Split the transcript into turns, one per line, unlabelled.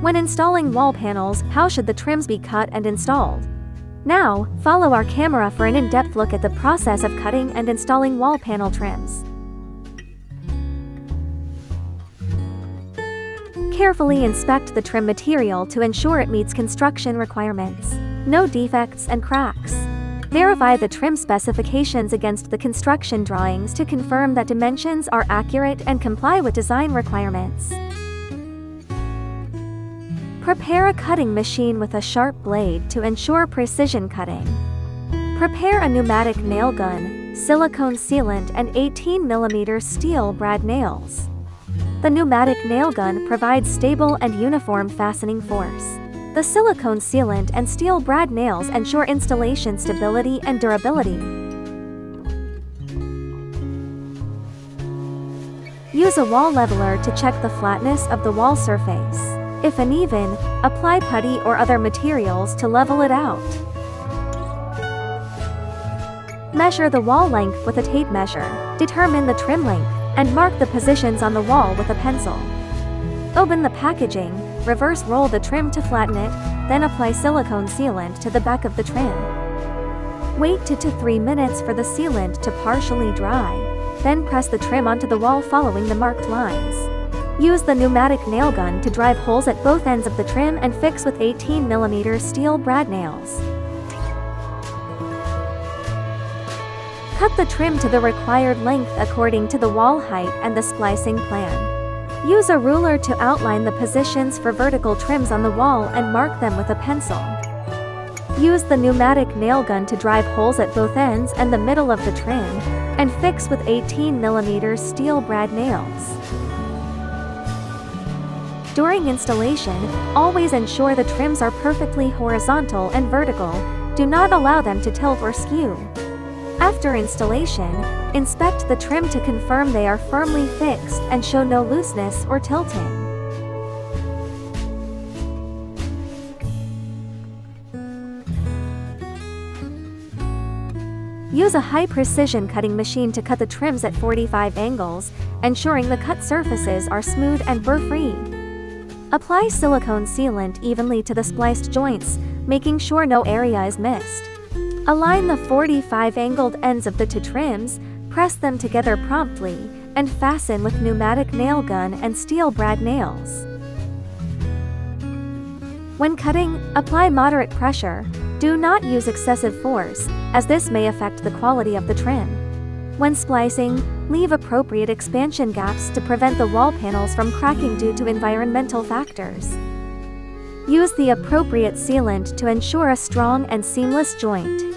When installing wall panels, how should the trims be cut and installed? Now, follow our camera for an in-depth look at the process of cutting and installing wall panel trims. Carefully inspect the trim material to ensure it meets construction requirements. No defects and cracks. Verify the trim specifications against the construction drawings to confirm that dimensions are accurate and comply with design requirements. Prepare a cutting machine with a sharp blade to ensure precision cutting. Prepare a pneumatic nail gun, silicone sealant and 18mm steel brad nails. The pneumatic nail gun provides stable and uniform fastening force. The silicone sealant and steel brad nails ensure installation stability and durability. Use a wall leveler to check the flatness of the wall surface. If uneven, apply putty or other materials to level it out. Measure the wall length with a tape measure. Determine the trim length, and mark the positions on the wall with a pencil. Open the packaging, reverse roll the trim to flatten it, then apply silicone sealant to the back of the trim. Wait 2 to 3 minutes for the sealant to partially dry, then press the trim onto the wall following the marked lines. Use the pneumatic nail gun to drive holes at both ends of the trim and fix with 18mm steel brad nails. Cut the trim to the required length according to the wall height and the splicing plan. Use a ruler to outline the positions for vertical trims on the wall and mark them with a pencil. Use the pneumatic nail gun to drive holes at both ends and the middle of the trim, and fix with 18mm steel brad nails. During installation, always ensure the trims are perfectly horizontal and vertical. Do not allow them to tilt or skew. After installation, inspect the trim to confirm they are firmly fixed and show no looseness or tilting. Use a high-precision cutting machine to cut the trims at 45 angles, ensuring the cut surfaces are smooth and burr-free. Apply silicone sealant evenly to the spliced joints, making sure no area is missed. Align the 45 angled ends of the two trims, press them together promptly, and fasten with pneumatic nail gun and steel brad nails. When cutting, apply moderate pressure. Do not use excessive force, as this may affect the quality of the trim. When splicing, leave appropriate expansion gaps to prevent the wall panels from cracking due to environmental factors. Use the appropriate sealant to ensure a strong and seamless joint.